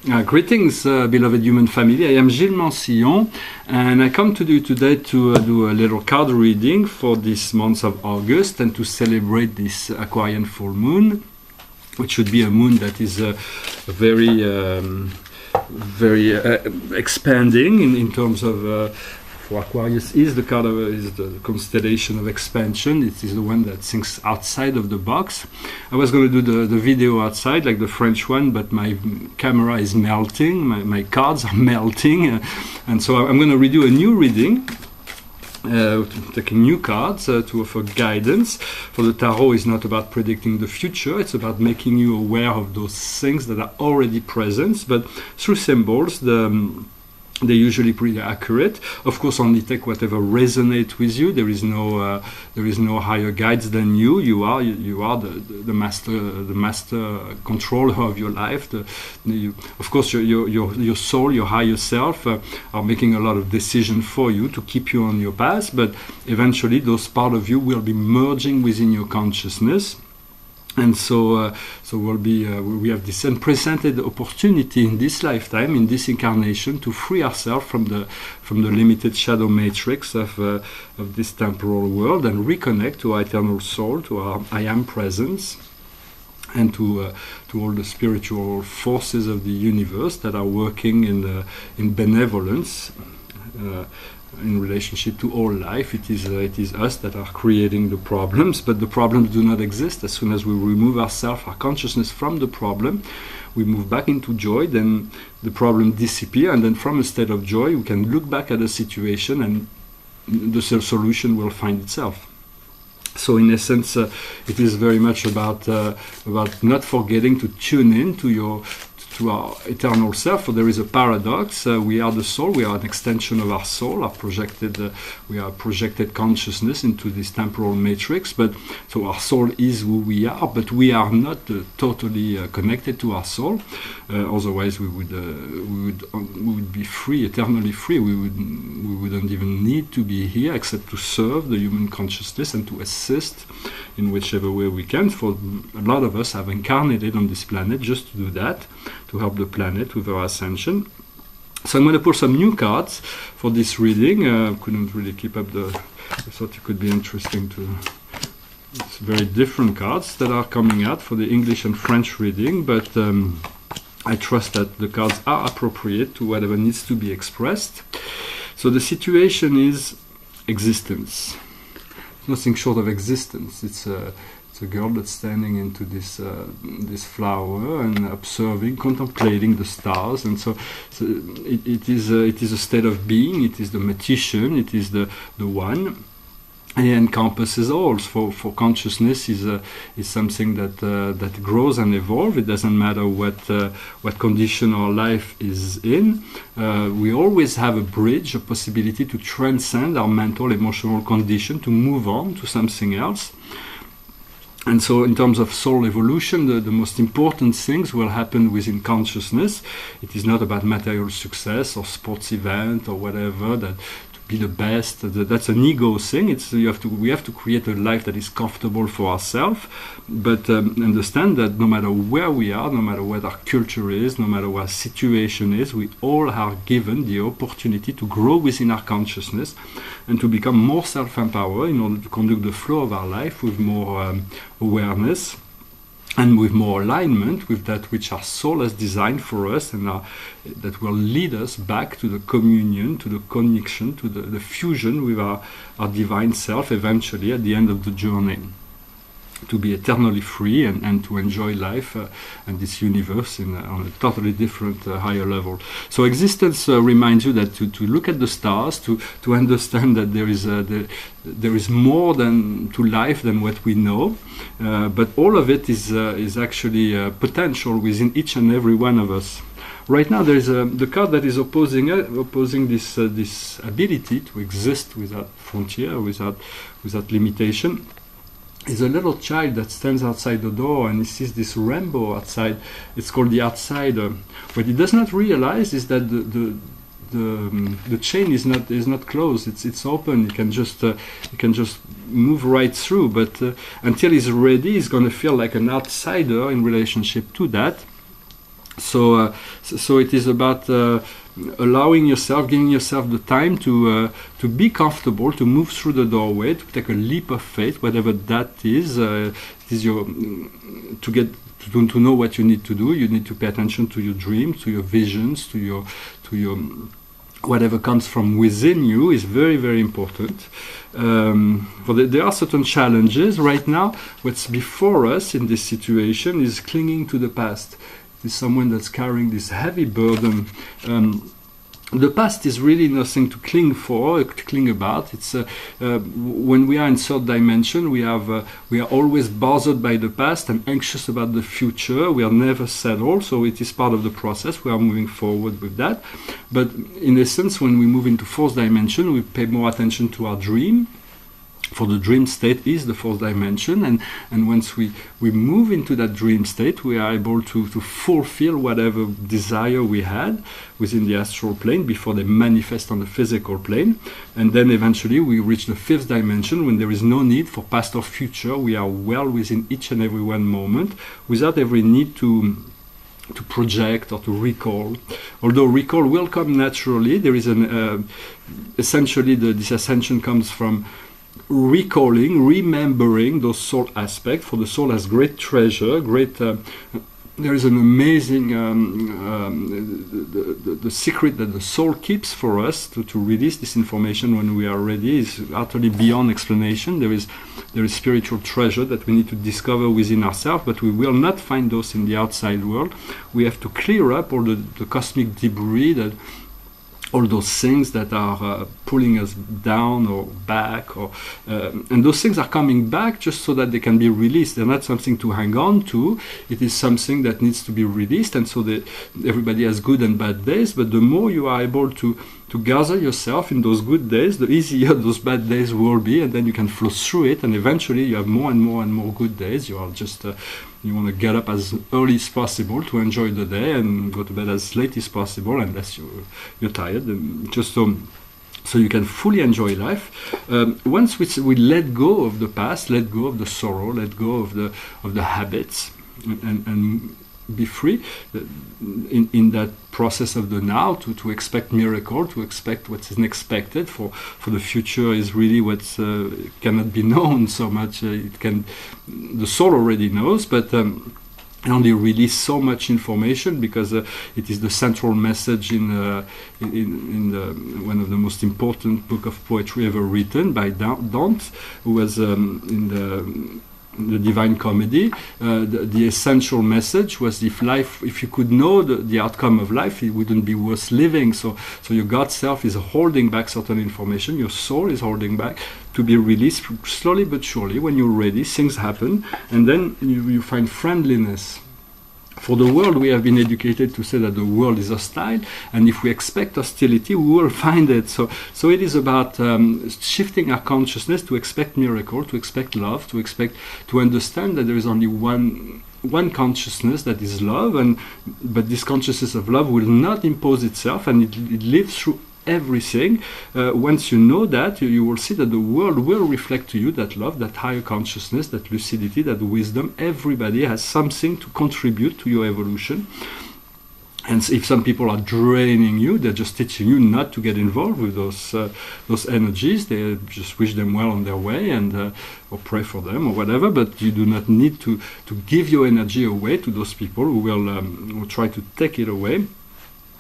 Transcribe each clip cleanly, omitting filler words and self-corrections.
Greetings, beloved human family. I am Gilles Mancillon, and I come to you today to do a little card reading for this month of August and to celebrate this Aquarian full moon, which should be a moon that is very expanding in terms of. For Aquarius is the card of is the constellation of expansion. It is the one that thinks outside of the box. I was going to do the video outside, like the French one, but my camera is melting. My cards are melting, and so I'm going to redo a new reading. Taking new cards to offer guidance. For the tarot is not about predicting the future, it's about making you aware of those things that are already present, but through symbols they're usually pretty accurate. Of course, only take whatever resonates with you. There is no higher guides than you. You are the master controller of your life. Of course, your soul, your higher self, are making a lot of decisions for you to keep you on your path. But eventually, those part of you will be merging within your consciousness. And so we have this unprecedented opportunity in this lifetime, in this incarnation, to free ourselves from the limited shadow matrix of this temporal world and reconnect to our eternal soul, to our I Am presence, and to all the spiritual forces of the universe that are working in benevolence. In relationship to all life, it is us that are creating the problems, but the problems do not exist. As soon as we remove ourselves, our consciousness from the problem, we move back into joy, then the problem disappears, and then from a state of joy we can look back at the situation and the solution will find itself. So in essence, it is very much about not forgetting to tune in to our eternal self. For there is a paradox. We are the soul. We are an extension of our soul. We are projected consciousness into this temporal matrix. But so our soul is who we are, but we are not totally connected to our soul. Otherwise, we would be free, eternally free. We wouldn't even need to be here except to serve the human consciousness and to assist in whichever way we can. For a lot of us have incarnated on this planet just to do that, to help the planet with our ascension. So I'm going to pull some new cards for this reading. Couldn't really keep up I thought it could be interesting to. It's very different cards that are coming out for the English and French reading, but I trust that the cards are appropriate to whatever needs to be expressed. So the situation is existence. Nothing short of existence. It's a girl that's standing into this flower and observing, contemplating the stars, and so it is a state of being. It is the magician. It is the one. And it encompasses all. For consciousness is something that grows and evolves. It doesn't matter what condition our life is in. We always have a bridge, a possibility to transcend our mental, emotional condition, to move on to something else. And so in terms of soul evolution, the most important things will happen within consciousness. It is not about material success or sports event or whatever, that be the best. That's an ego thing. We have to create a life that is comfortable for ourselves, but understand that no matter where we are, no matter what our culture is, no matter what our situation is, we all are given the opportunity to grow within our consciousness and to become more self-empowered in order to conduct the flow of our life with more awareness and with more alignment with that which our soul has designed for us, and that will lead us back to the communion, to the connection, to the fusion with our divine self eventually at the end of the journey, to be eternally free and to enjoy life and this universe on a totally different higher level. So existence reminds you that to look at the stars, to understand that there is more to life than what we know, but all of it is actually potential within each and every one of us. Right now, there is the card that is opposing this ability to exist without frontier, without limitation. Is a little child that stands outside the door and he sees this rainbow outside. It's called the outsider. What he does not realize is that the chain is not closed. It's open. He can just move right through. But until he's ready, he's going to feel like an outsider in relationship to that. So it is about allowing yourself, giving yourself the time to be comfortable, to move through the doorway, to take a leap of faith, whatever that is. It is your to get to know what you need to do. You need to pay attention to your dreams, to your visions, to your whatever comes from within you is very, very important. There are certain challenges right now. What's before us in this situation is clinging to the past. Is someone that's carrying this heavy burden. The past is really nothing to cling for, to cling about. It's when we are in third dimension, we are always bothered by the past and anxious about the future. We are never settled, so it is part of the process. We are moving forward with that. But in essence, when we move into fourth dimension, we pay more attention to our dream. For the dream state is the fourth dimension, and once we move into that dream state, we are able to fulfill whatever desire we had within the astral plane before they manifest on the physical plane. And then eventually we reach the fifth dimension when there is no need for past or future. We are well within each and every one moment without every need to project or to recall. Although recall will come naturally, there is essentially this ascension comes from recalling, remembering those soul aspects. For the soul has great treasure, there is an amazing the secret that the soul keeps for us to release this information when we are ready is utterly beyond explanation. There is spiritual treasure that we need to discover within ourselves, but we will not find those in the outside world. We have to clear up all the cosmic debris, that all those things that are pulling us down or back, and those things are coming back just so that they can be released. They're not something to hang on to. It is something that needs to be released, and so everybody has good and bad days, but the more you are able to gather yourself in those good days, the easier those bad days will be, and then you can flow through it, and eventually you have more and more and more good days. You are just you want to get up as early as possible to enjoy the day and go to bed as late as possible unless you're tired, just so you can fully enjoy life. Once we let go of the past, let go of the sorrow, let go of the habits, and be free in that process of the now, to expect miracle, to expect what is unexpected. For the future is really what cannot be known so much. The soul already knows, but only release so much information because it is the central message in one of the most important book of poetry ever written by Dante, who was in the Divine Comedy. The essential message was if you could know the outcome of life, it wouldn't be worth living. So your God self is holding back certain information, your soul is holding back to be released slowly but surely. When you're ready, things happen, and then you find friendliness. For the world, we have been educated to say that the world is hostile, and if we expect hostility, we will find it. So it is about shifting our consciousness to expect miracle, to expect love, to understand that there is only one consciousness that is love, but this consciousness of love will not impose itself, and it lives through everything. Once you know that, you will see that the world will reflect to you that love, that higher consciousness, that lucidity, that wisdom. Everybody has something to contribute to your evolution. And if some people are draining you, they're just teaching you not to get involved with those energies. They just wish them well on their way, and or pray for them or whatever. But you do not need to give your energy away to those people who will try to take it away.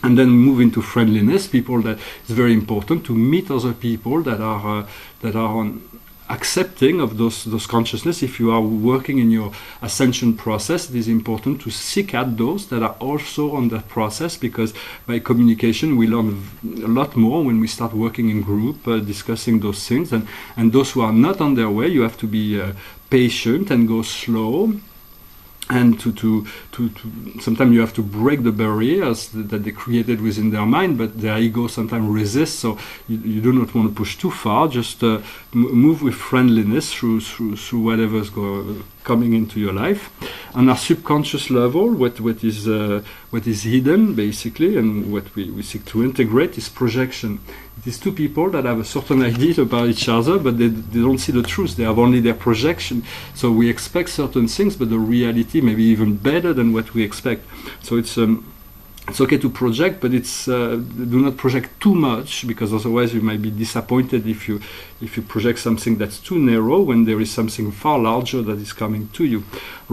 And then move into friendliness. People, that is very important to meet other people that are accepting of those consciousness. If you are working in your ascension process, it is important to seek out those that are also on that process, because by communication we learn a lot more when we start working in group, discussing those things. And those who are not on their way, you have to be patient and go slow. And to sometimes you have to break the barriers that they created within their mind, but their ego sometimes resists. So you do not want to push too far. Just move with friendliness through whatever's coming into your life. On our subconscious level, what is hidden basically, and what we seek to integrate is projection. It is two people that have a certain idea about each other, but they don't see the truth. They have only their projection. So we expect certain things, but the reality may be even better than what we expect. So it's okay to project, but do not project too much, because otherwise you might be disappointed if you project something that's too narrow when there is something far larger that is coming to you.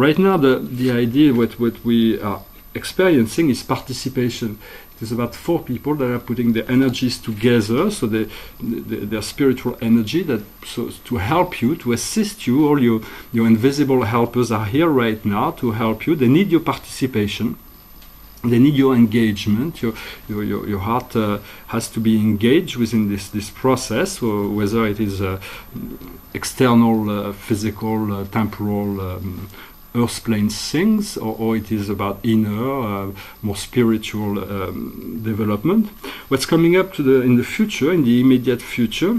Right now, the idea what we are experiencing is participation. It is about 4 people that are putting their energies together, so their spiritual energy, to help you, to assist you. All your invisible helpers are here right now to help you. They need your participation. They need your engagement. Your heart has to be engaged within this process, or whether it is external, physical, temporal, earth plane things, or it is about inner, more spiritual development. What's coming up in the future, in the immediate future,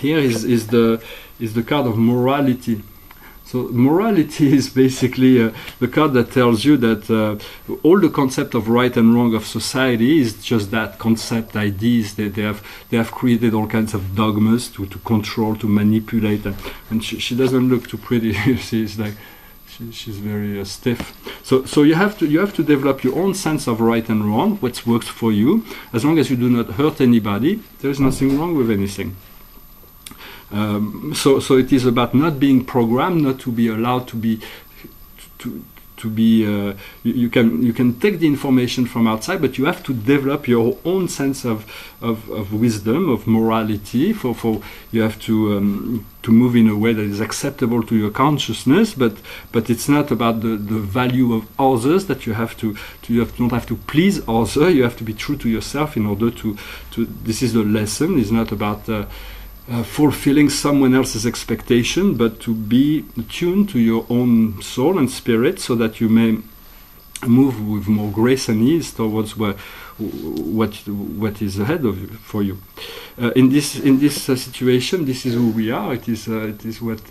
here is the card of morality. So morality is basically the card that tells you that all the concept of right and wrong of society is just that concept, ideas. They have created all kinds of dogmas to control, to manipulate, and she doesn't look too pretty. She's like she's very stiff. So you have to develop your own sense of right and wrong, what works for you. As long as you do not hurt anybody, there is nothing wrong with anything. So it is about not being programmed, not to be allowed to be you can take the information from outside, but you have to develop your own sense of wisdom, of morality. For you have to move in a way that is acceptable to your consciousness, but it's not about the value of others, that you don't have to please others. You have to be true to yourself in order to this is the lesson. It's not about fulfilling someone else's expectation, but to be attuned to your own soul and spirit, so that you may move with more grace and ease towards what is ahead of you, for you. In this situation, this is who we are. It is what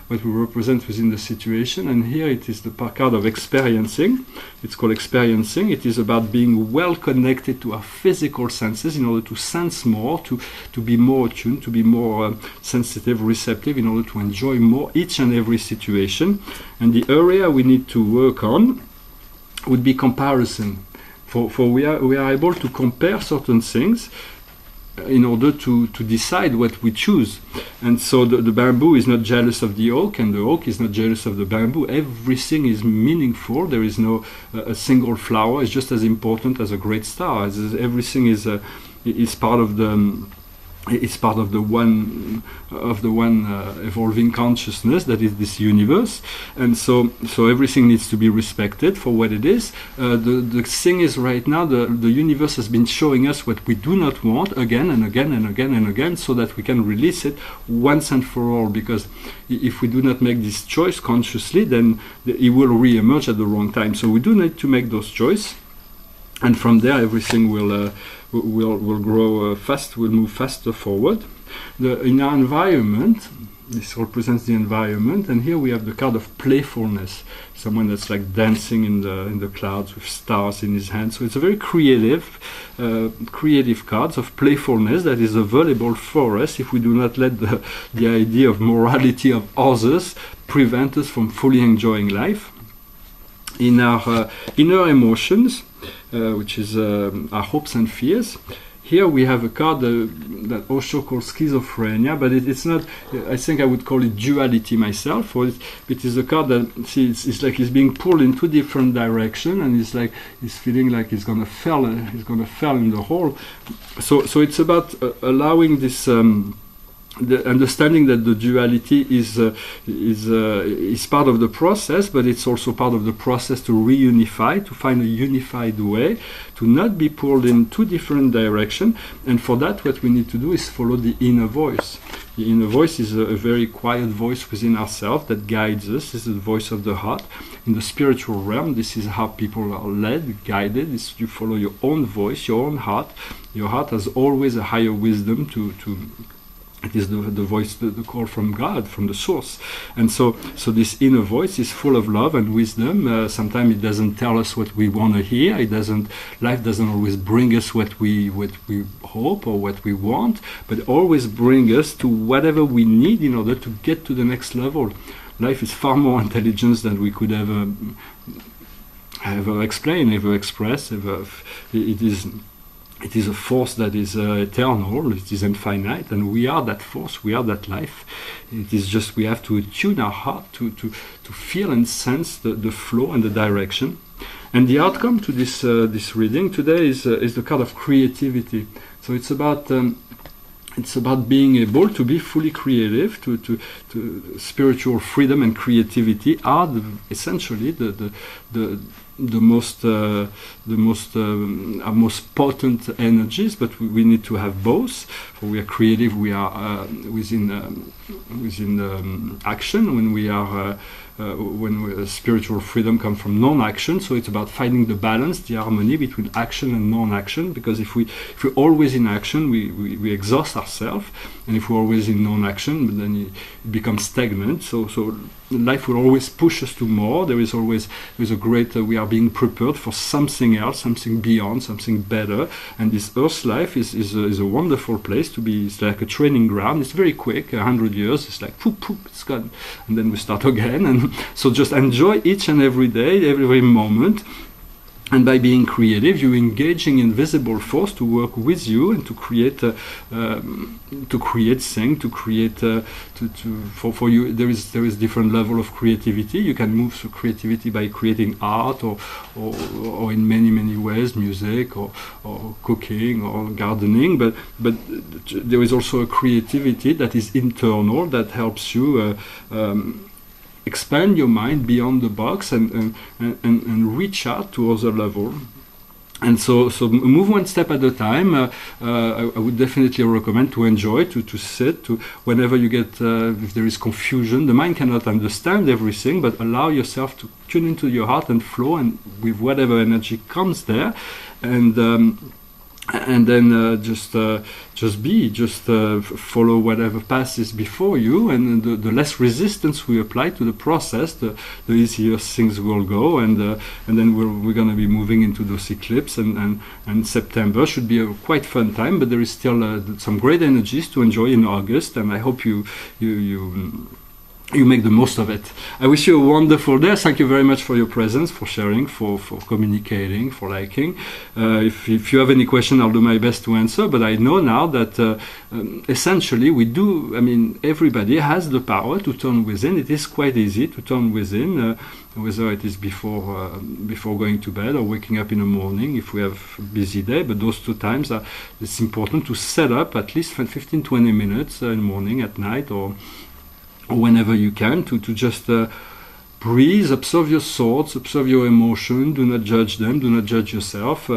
we represent within the situation. And here it is the card of experiencing. It's called experiencing. It is about being well connected to our physical senses in order to sense more, to be more attuned, to be more sensitive, receptive, in order to enjoy more each and every situation. And the area we need to work on would be comparison. For we are able to compare certain things in order to decide what we choose. And so the bamboo is not jealous of the oak, and the oak is not jealous of the bamboo. Everything is meaningful. There is no a single flower is just as important as a great star. Everything is part of the it's part of the one evolving consciousness that is this universe, and so everything needs to be respected for what it is. The thing is, right now the universe has been showing us what we do not want again and again and again and again, so that we can release it once and for all. Because if we do not make this choice consciously, then it will re-emerge at the wrong time. So we do need to make those choices, and from there everything will grow fast, will move faster forward. In our environment, this represents the environment, and here we have the card of playfulness. Someone that's like dancing in the clouds with stars in his hand. So it's a very creative cards of playfulness that is available for us if we do not let the idea of morality of others prevent us from fully enjoying life. In our inner emotions, which is our hopes and fears. Here we have a card that Osho calls schizophrenia, but it's not. I think I would call it duality myself. Or it is a card that it's like he's being pulled in 2 different directions, and he's feeling like he's gonna fall. He's gonna fall in the hole. So it's about allowing this. The understanding that the duality is part of the process, but it's also part of the process to reunify, to find a unified way, to not be pulled in 2 different directions. And for that, what we need to do is follow the inner voice. The inner voice is a very quiet voice within ourselves that guides us. This is the voice of the heart. In the spiritual realm, this is how people are led, guided. You follow your own voice, your own heart. Your heart has always a higher wisdom to It is the voice, the call from God, from the source. And so this inner voice is full of love and wisdom. Sometimes it doesn't tell us what we want to hear. Life doesn't always bring us what we hope or what we want, but always bring us to whatever we need in order to get to the next level. Life is far more intelligent than we could ever explain, ever express. It is a force that is eternal, it is infinite, and we are that force, we are that life. It is just we have to attune our heart to feel and sense the flow and the direction. And the outcome to this reading today is the card of creativity. So it's about being able to be fully creative, to spiritual freedom and creativity are essentially the most potent energies, but we need to have both. For we are creative, we are within action. When spiritual freedom comes from non-action, so it's about finding the balance, the harmony between action and non-action. Because if we're always in action, we exhaust ourselves, and if we're always in non-action, then it becomes stagnant. So life will always push us to more. There is a great. We are being prepared for something else, something beyond, something better. And this Earth life is a wonderful place to be. It's like a training ground. It's very quick. 100 years. It's like poop, it's gone, and then we start again. And so just enjoy each and every day, every moment. And by being creative, you're engaging invisible force to work with you and to create things, for you. There is different level of creativity. You can move through creativity by creating art or in many ways, music or cooking or gardening. But there is also a creativity that is internal that helps you. Expand your mind beyond the box and reach out to other level. And so move one step at a time. I would definitely recommend to enjoy, to sit, to whenever you get, if there is confusion, the mind cannot understand everything, but allow yourself to tune into your heart and flow, and with whatever energy comes there, and then just follow whatever passes before you, and the less resistance we apply to the process, the easier things will go, and then we're going to be moving into those eclipses, and September should be a quite fun time, but there is still some great energies to enjoy in August, and I hope you make the most of it. I wish you a wonderful day. Thank you very much for your presence, for sharing, for communicating, for liking. If you have any question, I'll do my best to answer. But I know now that essentially we do. I mean, everybody has the power to turn within. It is quite easy to turn within, whether it is before going to bed or waking up in the morning if we have a busy day. But those two times, it's important to set up at least 15-20 minutes in the morning, at night, or whenever you can, to just breathe, observe your thoughts, observe your emotion, do not judge them, do not judge yourself,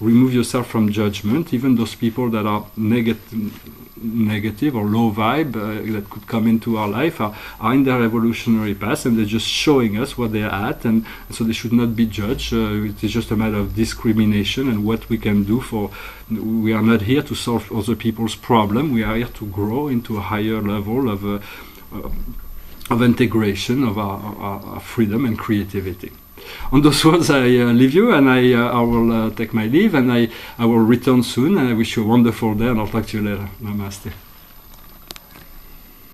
remove yourself from judgment. Even those people that are negative or low vibe that could come into our life are in their evolutionary path, and they're just showing us what they're at, and so they should not be judged. It is just a matter of discrimination and what we can do for. We are not here to solve other people's problem. We are here to grow into a higher level of integration of our freedom and creativity. On those words, I leave you, and I will take my leave, and I will return soon, and I wish you a wonderful day, and I'll talk to you later. Namaste.